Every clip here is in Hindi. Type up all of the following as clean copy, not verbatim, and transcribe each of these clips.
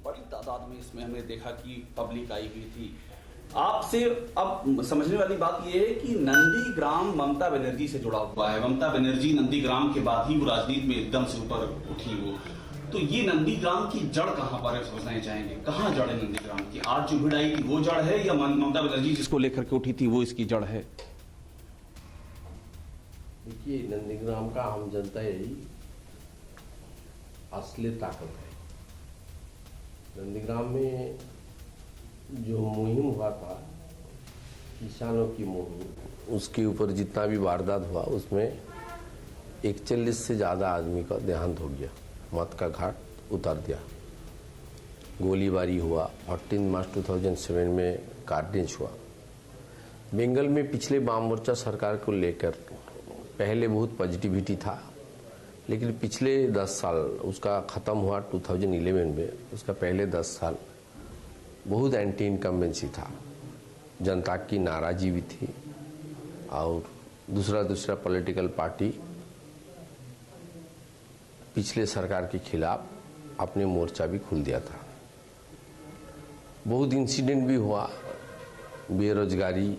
बड़ी तादाद में इसमें हमने देखा कि पब्लिक आई हुई थी। आपसे अब समझने वाली बात यह है कि नंदीग्राम ममता बनर्जी से जुड़ा हुआ है। ममता बनर्जी नंदीग्राम के बाद ही वो राजनीति में एकदम से ऊपर उठी वो, तो ये नंदीग्राम की जड़ कहां पर है समझना चाहेंगे, कहां जड़ है नंदीग्राम की? आज जो भीड़ आई थी वो जड़ है या ममता बनर्जी जिसको लेकर के उठी थी वो इसकी जड़ है? देखिए, नंदीग्राम का हम जनता यही असली ताकत है। नंदीग्राम में जो मुहिम हुआ था किसानों की मुहिम, उसके ऊपर जितना भी वारदात हुआ उसमें 41 से ज़्यादा आदमी का देहांत हो गया, मौत का घाट उतार दिया। गोलीबारी हुआ। 14 मार्च 2007 में कार्नेज हुआ। बंगाल में पिछले वाम मोर्चा सरकार को लेकर पहले बहुत पॉजिटिविटी था, लेकिन पिछले 10 साल उसका ख़त्म हुआ 2011 में। उसका पहले 10 साल बहुत एंटी इनकम्बेंसी था, जनता की नाराज़गी भी थी और दूसरा पॉलिटिकल पार्टी पिछले सरकार के खिलाफ अपने मोर्चा भी खोल दिया था। बहुत इंसिडेंट भी हुआ, बेरोजगारी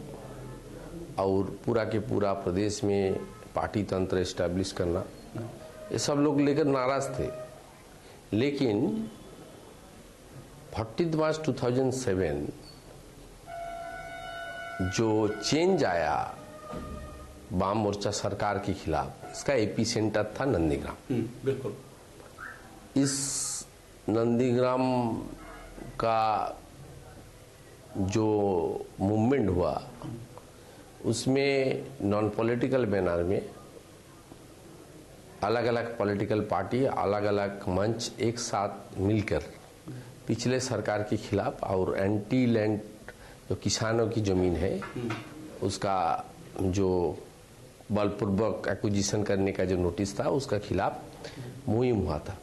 और पूरा के पूरा प्रदेश में पार्टी तंत्र एस्टैब्लिश करना, ये सब लोग लेकर नाराज थे। लेकिन 14 मार्च 2007 जो चेंज आया वाम मोर्चा सरकार के खिलाफ, इसका एपी सेंटर था नंदीग्राम। बिल्कुल। इस नंदीग्राम का जो मूवमेंट हुआ उसमें नॉन पॉलिटिकल बैनर में अलग अलग पॉलिटिकल पार्टी, अलग अलग मंच एक साथ मिलकर पिछले सरकार के खिलाफ और एंटी लैंड जो किसानों की जमीन है उसका जो बलपूर्वक एक्विजिशन करने का जो नोटिस था उसका खिलाफ मुहिम हुआ था।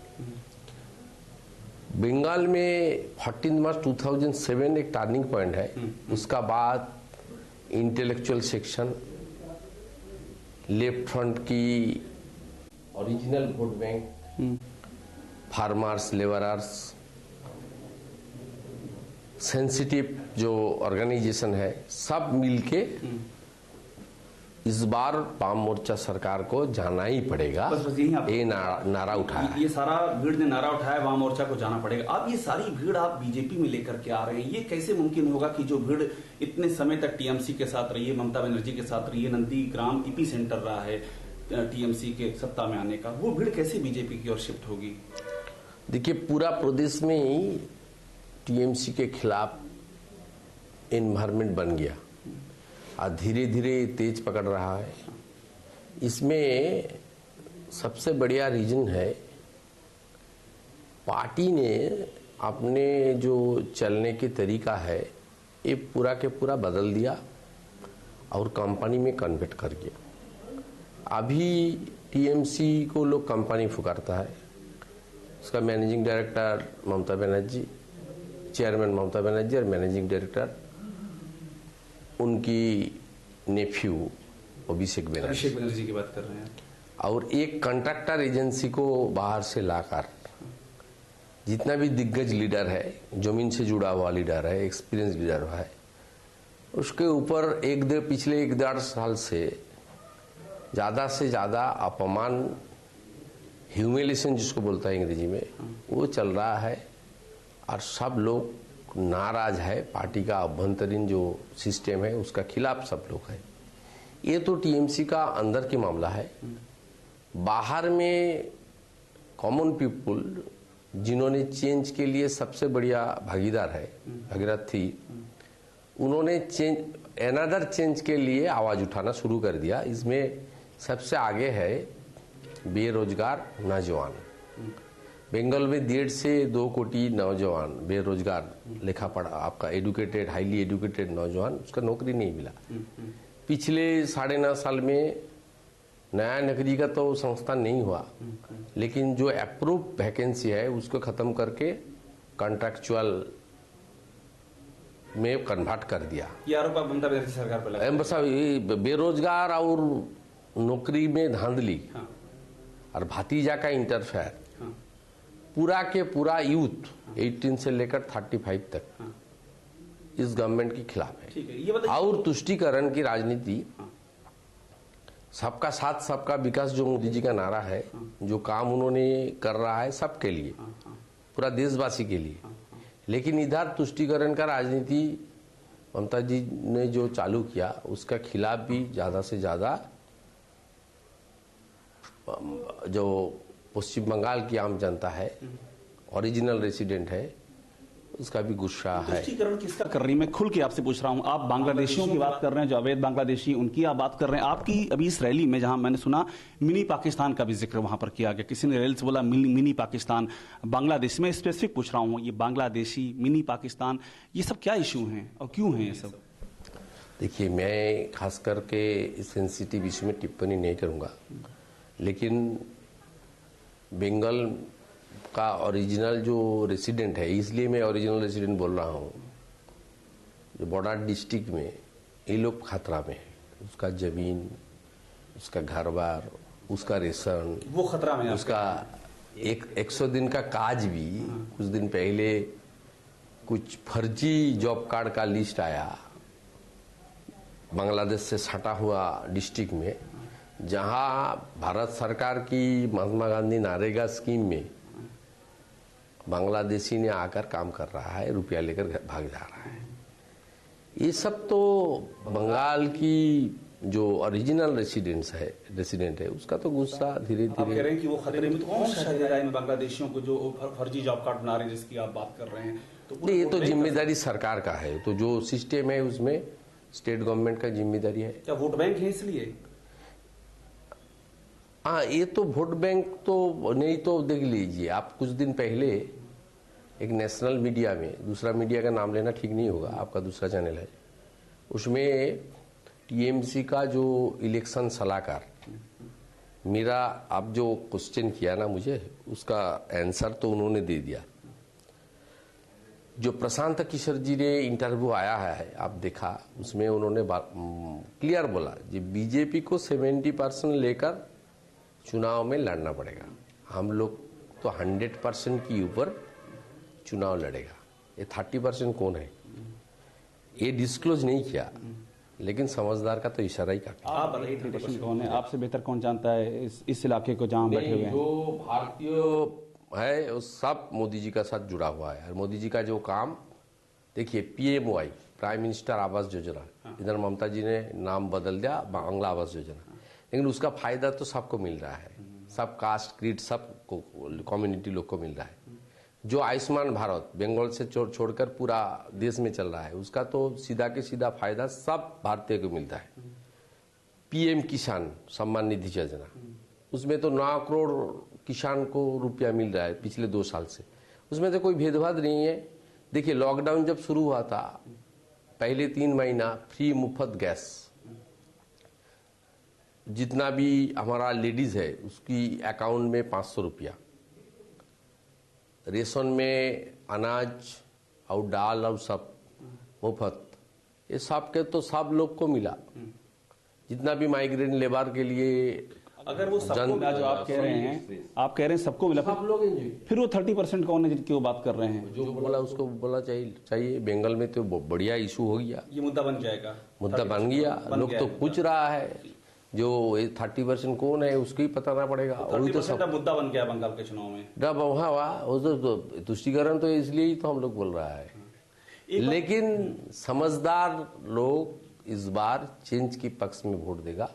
बंगाल में 14 मार्च 2007 एक टर्निंग पॉइंट है। उसका बाद इंटेलेक्चुअल सेक्शन, लेफ्ट फ्रंट की original vote bank, farmers, labourers, sensitive जो ऑर्गेनाइजेशन है, सब मिलके इस बार वाम मोर्चा सरकार को जाना ही पड़ेगा। बस यही ये नारा उठाया। ये सारा भीड़ ने नारा उठाया, वाम मोर्चा को जाना पड़ेगा। अब ये सारी भीड़ आप बीजेपी में लेकर के आ रहे हैं, ये कैसे मुमकिन होगा कि जो भीड़ इतने समय तक टीएमसी के साथ रही है, ममता बनर्जी के साथ रही है, नंदीग्राम ईपी सेंटर रहा है टीएमसी के सत्ता में आने का, वो भीड़ कैसे बीजेपी की ओर शिफ्ट होगी? देखिए, पूरा प्रदेश में ही टीएमसी के खिलाफ एनवायरमेंट बन गया और धीरे धीरे तेज पकड़ रहा है। इसमें सबसे बढ़िया रीजन है पार्टी ने अपने जो चलने के तरीका है ये पूरा के पूरा बदल दिया और कंपनी में कन्वर्ट कर गया। अभी टीएमसी को लोग कंपनी पुकारता है। उसका managing director Mamata Banerjee, chairman Mamata Banerjee और मैनेजिंग डायरेक्टर उनकी नेफ्यू अभिषेक बनर्जी की बात कर रहे हैं। और एक कॉन्ट्रैक्टर एजेंसी को बाहर से लाकर जितना भी दिग्गज लीडर है, जमीन से जुड़ा हुआ लीडर है, एक्सपीरियंस लीडर है, उसके ऊपर पिछले 1.5 साल से ज़्यादा अपमान, ह्यूमिलेशन जिसको बोलता है अंग्रेजी में, वो चल रहा है और सब लोग नाराज है। पार्टी का अभ्यंतरीण जो सिस्टम है उसका खिलाफ सब लोग है। ये तो टीएमसी का अंदर की मामला है। बाहर में कॉमन पीपुल जिन्होंने चेंज के लिए सबसे बढ़िया भागीदार है, भागीदार थी, उन्होंने अनदर चेंज के लिए आवाज उठाना शुरू कर दिया। इसमें सबसे आगे है बेरोजगार नौजवान। बंगाल में 1.5 से 2 कोटी नौजवान बेरोजगार, लिखा पढ़ा, आपका एडुकेटेड, हाईली एडुकेटेड नौजवान, उसका नौकरी नहीं मिला। पिछले 9.5 साल में नया नौकरी का तो संस्था नहीं हुआ, लेकिन जो अप्रूव वैकेंसी है उसको खत्म करके कॉन्ट्रैक्चुअल में कन्वर्ट कर दिया। ये आरोप आप ममता बनर्जी सरकार पर लगा? बेरोजगार और नौकरी में धांधली और भतीजा का इंटरफेयर, पूरा के पूरा यूथ 18 से लेकर 35 तक इस गवर्नमेंट के खिलाफ है। ठीक है, ये बताइए। और तुष्टीकरण की राजनीति, सबका साथ सबका विकास जो मोदी जी का नारा है, जो काम उन्होंने कर रहा है सबके लिए, पूरा देशवासी के लिए, लेकिन इधर तुष्टीकरण का राजनीति ममता जी ने जो चालू किया उसका खिलाफ भी ज्यादा से ज्यादा जो पश्चिम बंगाल की आम जनता है, ओरिजिनल रेसिडेंट है, उसका भी गुस्सा है। तुष्टीकरण किसका कर रही है? मैं खुल के आपसे पूछ रहा हूं। आप बांग्लादेशियों की बात कर रहे हैं, जो अवैध बांग्लादेशी, उनकी आप बात कर रहे हैं। आपकी अभी इस रैली में, जहां मैंने सुना मिनी पाकिस्तान का भी जिक्र वहां पर किया गया, किसी ने रैली से बोला मिनी पाकिस्तान बांग्लादेश में, स्पेसिफिक पूछ रहा हूं, ये बांग्लादेशी मिनी पाकिस्तान, ये सब क्या इश्यू हैं और क्यों हैं ये सब? देखिए, मैं खास करके इस सेंसिटिव इश्यू में टिप्पणी नहीं करूंगा, लेकिन बंगाल का ओरिजिनल जो रेसिडेंट है, इसलिए मैं ओरिजिनल रेसिडेंट बोल रहा हूँ, जो बॉर्डर डिस्ट्रिक्ट में ये लोग खतरा में है। उसका जमीन, उसका घर बार, उसका रेशन, वो खतरा में, उसका 100 दिन का काज भी। कुछ दिन पहले कुछ फर्जी जॉब कार्ड का लिस्ट आया बांग्लादेश से सटा हुआ डिस्ट्रिक्ट में, जहां भारत सरकार की महात्मा गांधी नरेगा स्कीम में बांग्लादेशी ने आकर काम कर रहा है, रुपया लेकर भाग जा रहा है। ये सब तो बंगाल की जो ओरिजिनल रेसिडेंट है उसका तो गुस्सा धीरे आप कह धीरे। रहे हैं कि वो खतरे में, तो कौन सा है इन बांग्लादेशियों को जो फर्जी जॉब कार्ड बना रहे हैं, जिसकी आप बात कर रहे हैं? तो ये तो जिम्मेदारी सरकार का है, तो जो सिस्टम है उसमें स्टेट गवर्नमेंट का जिम्मेदारी है। क्या वोट बैंक है इसलिए? हाँ, ये तो वोट बैंक तो नहीं, तो देख लीजिए आप, कुछ दिन पहले एक नेशनल मीडिया में, दूसरा मीडिया का नाम लेना ठीक नहीं होगा, आपका दूसरा चैनल है, उसमें टीएमसी का जो इलेक्शन सलाहकार, मेरा आप जो क्वेश्चन किया ना मुझे, उसका आंसर तो उन्होंने दे दिया। जो प्रशांत किशोर जी ने इंटरव्यू आया है, आप देखा, उसमें उन्होंने क्लियर बोला जी, बीजेपी को 70% लेकर चुनाव में लड़ना पड़ेगा, हम लोग तो 100% के ऊपर चुनाव लड़ेगा। ये 30% कौन है ये डिस्क्लोज नहीं किया, लेकिन समझदार का तो इशारा ही काफी। आप बताइए 30% कौन है? आपसे बेहतर कौन जानता है इस इलाके को जहां बैठे हुए हैं? जो भारतीय है वो सब मोदी जी का साथ जुड़ा हुआ है, और मोदी जी का जो काम देखिए, PMY prime minister Awas Yojana, इधर ममता जी ने नाम बदल दिया बांग्ला आवास योजना, लेकिन उसका फायदा तो सबको मिल रहा है, सब कास्ट क्रीड सब कम्युनिटी लोग को मिल रहा है। जो आयुष्मान भारत बंगाल से छोड़कर पूरा देश में चल रहा है, उसका तो सीधा के सीधा फायदा सब भारतीय को मिलता है। PM किसान सम्मान निधि योजना, उसमें तो 9 करोड़ किसान को रुपया मिल रहा है पिछले 2 साल से, उसमें तो कोई भेदभाव नहीं है। देखिए, लॉकडाउन जब शुरू हुआ था, पहले 3 महीना फ्री मुफ्त गैस, जितना भी हमारा लेडीज है उसकी अकाउंट में 500 रुपया, रेशन में अनाज और दाल और सब मुफ्त, ये सब के तो सब लोग को मिला, जितना भी माइग्रेंट लेबर के लिए। अगर वो सबको मिला, जो आप कह रहे हैं, आप कह रहे हैं सबको मिला, सब लोग एंजॉय। फिर वो 30% कौन है जिनकी वो बात कर रहे हैं? जो बोला उसको बोला चाहिए। बंगाल में तो बढ़िया इशू हो गया, ये मुद्दा बन जाएगा, मुद्दा बन गया, लोग तो पूछ रहा है जो 30% कौन है उसको ही पता ना पड़ेगा। वही तो सब मुद्दा बन गया बंगाल के चुनाव में। डब तो तुष्टीकरण तो इसलिए ही तो हम लोग बोल रहा है, लेकिन समझदार लोग इस बार चेंज के पक्ष में वोट देगा।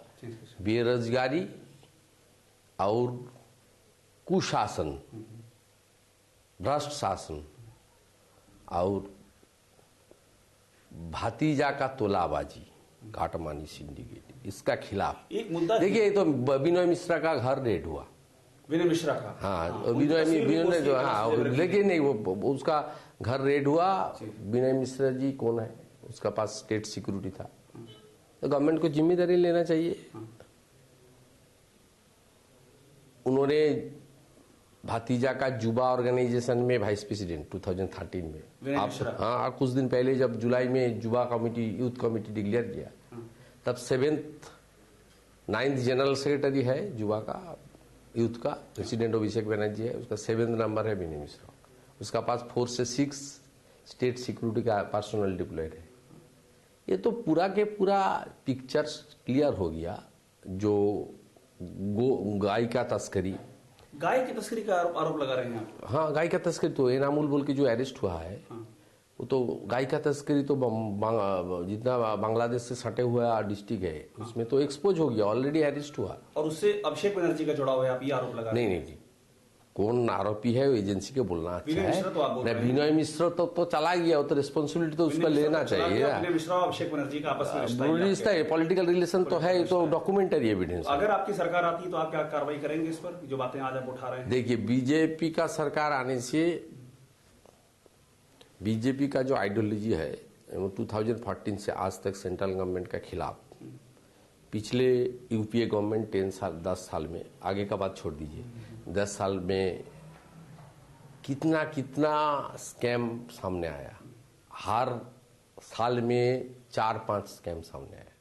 बेरोजगारी और कुशासन, भ्रष्ट शासन और भतीजा का तोलाबाजी, काटमानी सिंडिकेट, इसका खिलाफ एक मुद्दा देखिए। तो विनय मिश्रा का घर रेड हुआ, विनय मिश्रा का, हाँ विनय जो, हाँ लेकिन नहीं, वो उसका घर रेड हुआ। विनय मिश्रा जी कौन है, उसका पास स्टेट सिक्योरिटी था, तो गवर्नमेंट को जिम्मेदारी लेना चाहिए। उन्होंने भतीजा का जुबा ऑर्गेनाइजेशन में वाइस प्रेसिडेंट 2013 में, हाँ कुछ दिन पहले जब जुलाई में जुबा कमेटी, यूथ कमेटी डिक्लेयर किया, तब 7th 9th जनरल सेक्रेटरी है जुबा का यूथ का प्रेसिडेंट अभिषेक बनर्जी है, उसका 7th नंबर है विनय मिश्रा, उसका पास 4 से 6 स्टेट सिक्योरिटी का पर्सनल डिप्लॉयड है। ये तो पूरा के पूरा पिक्चर क्लियर हो गया। जो गाय का तस्करी, गाय की तस्करी का आरोप लगा रहे हैं आप? हाँ, गाय का तस्करी तो एनामुल बोल के जो अरेस्ट हुआ है, हाँ। वो तो गाय का तस्करी तो जितना बांग्लादेश से सटे हुआ डिस्ट्रिक्ट है उसमें तो एक्सपोज हो गया, ऑलरेडी अरेस्ट हुआ। और उससे अभिषेक बनर्जी का जुड़ा हुआ है, आप ये आरोप लगा रहे हैं? नहीं, कौन आरोपी है एजेंसी के बोलना अच्छा विनय है। मिश्रा तो आप बोल रहे हैं। विनय मिश्रा तो चला गया, वो तो रिस्पॉन्सिबिलिटी तो उसका लेना चाहिए। विनय मिश्रा और अभिषेक बनर्जी का आपस में रिश्ता है, पॉलिटिकल रिलेशन तो है, तो डॉक्यूमेंटरी एविडेंस। अगर आपकी सरकार आती तो आप क्या कार्रवाई करेंगे इस पर, जो बातें आज आप उठा रहे हैं? देखिए, बीजेपी का सरकार आने से बीजेपी का जो आइडियोलॉजी है वो 2014 से आज तक सेंट्रल गवर्नमेंट के खिलाफ, पिछले यूपीए गवर्नमेंट 10 साल में, आगे का बात छोड़ दीजिए, 10 साल में कितना स्कैम सामने आया। हर साल में 4-5 स्कैम सामने आया।